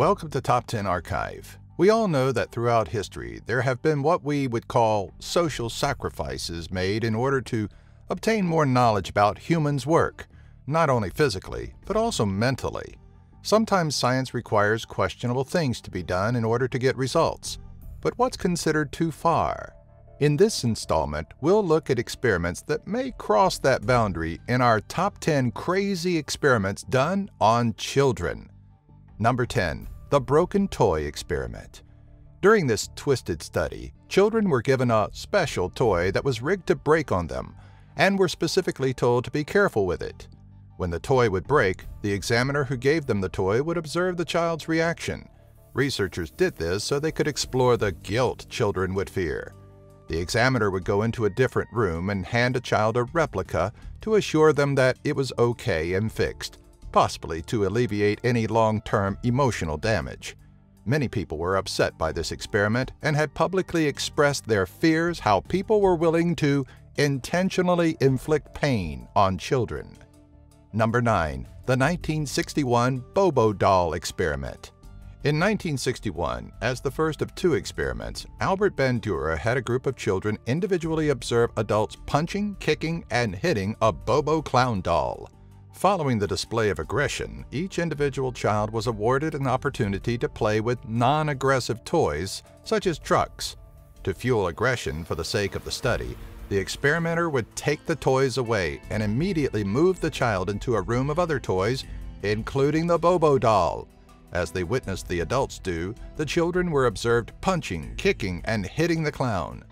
Welcome to Top 10 Archive. We all know that throughout history there have been what we would call social sacrifices made in order to obtain more knowledge about humans' work, not only physically, but also mentally. Sometimes science requires questionable things to be done in order to get results. But what's considered too far? In this installment, we'll look at experiments that may cross that boundary in our top 10 crazy experiments done on children. Number 10. The Broken Toy Experiment. During this twisted study, children were given a special toy that was rigged to break on them, and were specifically told to be careful with it. When the toy would break, the examiner who gave them the toy would observe the child's reaction. Researchers did this so they could explore the guilt children would fear. The examiner would go into a different room and hand a child a replica to assure them that it was okay and fixed, possibly to alleviate any long-term emotional damage. Many people were upset by this experiment and had publicly expressed their fears how people were willing to intentionally inflict pain on children. Number 9. The 1961 Bobo doll experiment. In 1961, as the first of two experiments, Albert Bandura had a group of children individually observe adults punching, kicking, and hitting a Bobo clown doll. Following the display of aggression, each individual child was awarded an opportunity to play with non-aggressive toys, such as trucks. To fuel aggression for the sake of the study, the experimenter would take the toys away and immediately move the child into a room of other toys, including the Bobo doll. As they witnessed the adults do, the children were observed punching, kicking, and hitting the clown.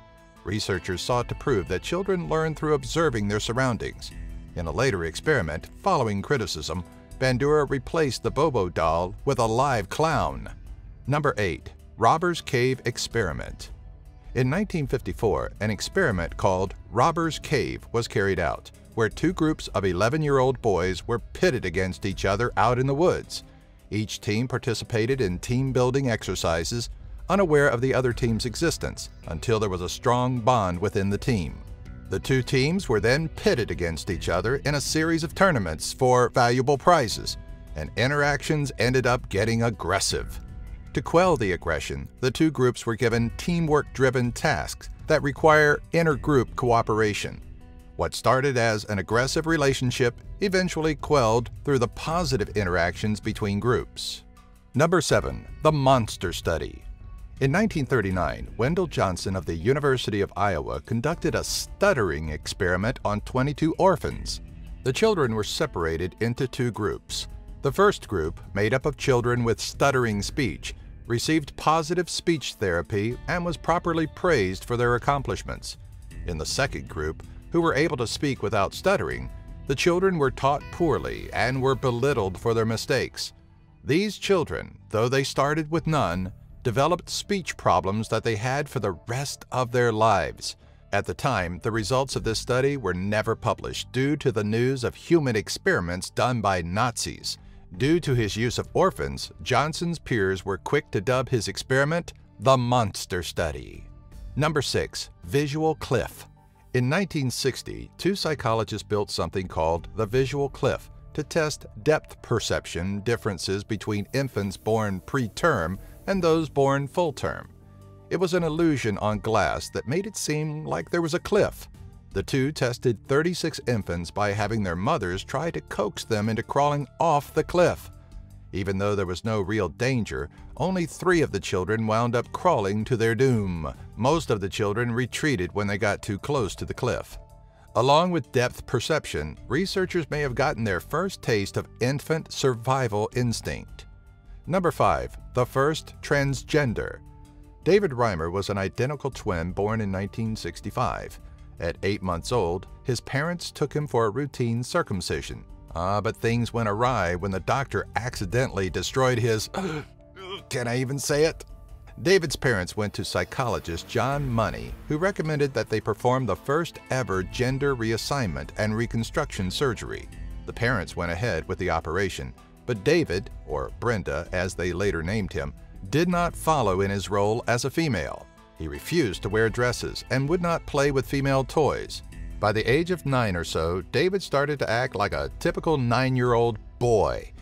Researchers sought to prove that children learn through observing their surroundings. In a later experiment, following criticism, Bandura replaced the Bobo doll with a live clown. Number 8. Robbers Cave Experiment. In 1954, an experiment called Robbers Cave was carried out, where two groups of 11-year-old boys were pitted against each other out in the woods. Each team participated in team-building exercises, unaware of the other team's existence, until there was a strong bond within the team. The two teams were then pitted against each other in a series of tournaments for valuable prizes, and interactions ended up getting aggressive. To quell the aggression, the two groups were given teamwork-driven tasks that require inter-group cooperation. What started as an aggressive relationship eventually quelled through the positive interactions between groups. Number 7. The Monster Study. In 1939, Wendell Johnson of the University of Iowa conducted a stuttering experiment on 22 orphans. The children were separated into two groups. The first group, made up of children with stuttering speech, received positive speech therapy and was properly praised for their accomplishments. In the second group, who were able to speak without stuttering, the children were taught poorly and were belittled for their mistakes. These children, though they started with none, developed speech problems that they had for the rest of their lives. At the time, the results of this study were never published due to the news of human experiments done by Nazis. Due to his use of orphans, Johnson's peers were quick to dub his experiment the Monster Study. Number 6. Visual Cliff. In 1960, two psychologists built something called the visual cliff to test depth perception differences between infants born preterm and those born full term. It was an illusion on glass that made it seem like there was a cliff. The two tested 36 infants by having their mothers try to coax them into crawling off the cliff. Even though there was no real danger, only 3 of the children wound up crawling to their doom. Most of the children retreated when they got too close to the cliff. Along with depth perception, researchers may have gotten their first taste of infant survival instinct. Number 5. The First Transgender. David Reimer was an identical twin born in 1965. At 8 months old, his parents took him for a routine circumcision. But things went awry when the doctor accidentally destroyed his can I even say it? David's parents went to psychologist John Money, who recommended that they perform the first ever gender reassignment and reconstruction surgery. The parents went ahead with the operation, but David, or Brenda as they later named him, did not follow in his role as a female. He refused to wear dresses and would not play with female toys. By the age of 9 or so, David started to act like a typical 9-year-old boy.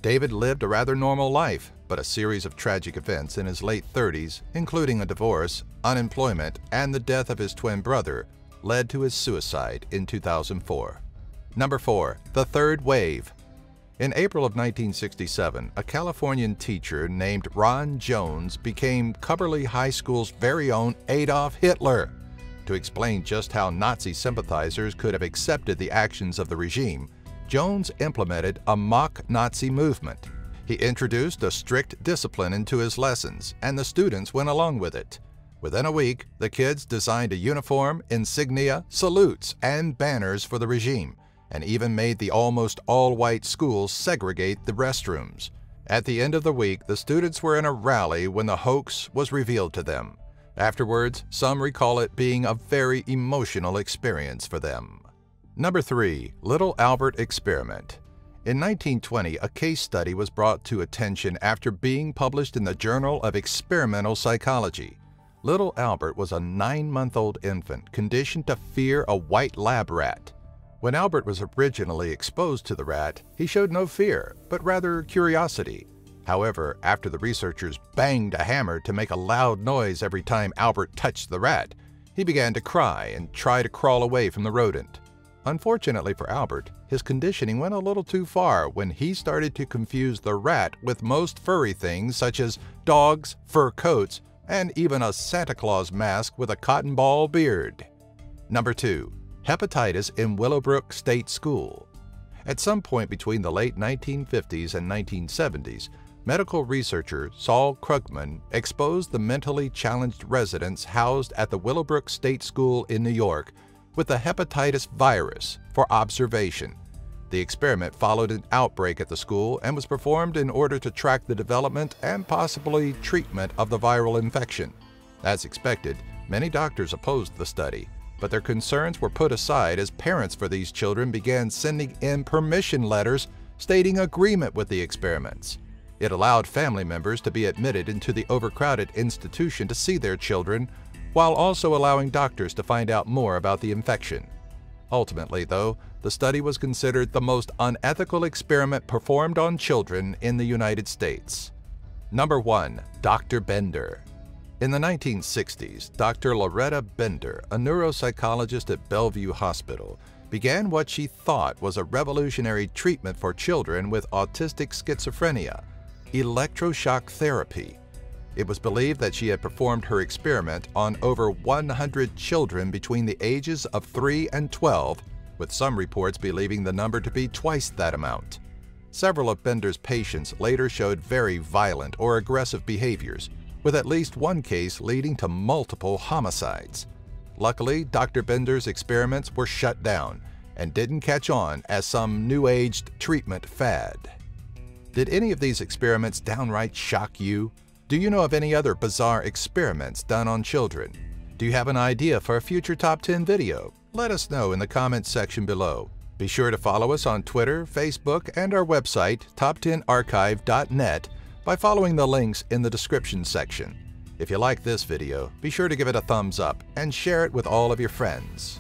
David lived a rather normal life, but a series of tragic events in his late 30s, including a divorce, unemployment, and the death of his twin brother, led to his suicide in 2004. Number 4. The Third Wave. In April of 1967, a Californian teacher named Ron Jones became Cubberley High School's very own Adolf Hitler. To explain just how Nazi sympathizers could have accepted the actions of the regime, Jones implemented a mock Nazi movement. He introduced a strict discipline into his lessons, and the students went along with it. Within a week, the kids designed a uniform, insignia, salutes, and banners for the regime, and even made the almost all-white schools segregate the restrooms. At the end of the week, the students were in a rally when the hoax was revealed to them. Afterwards, some recall it being a very emotional experience for them. Number 3. Little Albert Experiment. In 1920, a case study was brought to attention after being published in the Journal of Experimental Psychology. Little Albert was a 9-month-old infant conditioned to fear a white lab rat. When Albert was originally exposed to the rat, he showed no fear, but rather curiosity. However, after the researchers banged a hammer to make a loud noise every time Albert touched the rat, he began to cry and try to crawl away from the rodent. Unfortunately for Albert, his conditioning went a little too far when he started to confuse the rat with most furry things such as dogs, fur coats, and even a Santa Claus mask with a cotton ball beard. Number 2. Hepatitis in Willowbrook State School. At some point between the late 1950s and 1970s, medical researcher Saul Krugman exposed the mentally challenged residents housed at the Willowbrook State School in New York with the hepatitis virus for observation. The experiment followed an outbreak at the school and was performed in order to track the development and possibly treatment of the viral infection. As expected, many doctors opposed the study, but their concerns were put aside as parents for these children began sending in permission letters stating agreement with the experiments. It allowed family members to be admitted into the overcrowded institution to see their children, while also allowing doctors to find out more about the infection. Ultimately, though, the study was considered the most unethical experiment performed on children in the United States. Number 1. Dr. Bender. In the 1960s, Dr. Loretta Bender, a neuropsychologist at Bellevue Hospital, began what she thought was a revolutionary treatment for children with autistic schizophrenia, electroshock therapy. It was believed that she had performed her experiment on over 100 children between the ages of 3 and 12, with some reports believing the number to be twice that amount. Several of Bender's patients later showed very violent or aggressive behaviors, with at least one case leading to multiple homicides. Luckily, Dr. Bender's experiments were shut down and didn't catch on as some new-aged treatment fad. Did any of these experiments downright shock you? Do you know of any other bizarre experiments done on children? Do you have an idea for a future Top 10 video? Let us know in the comments section below. Be sure to follow us on Twitter, Facebook, and our website, top10archive.net, by following the links in the description section. If you like this video, be sure to give it a thumbs up and share it with all of your friends.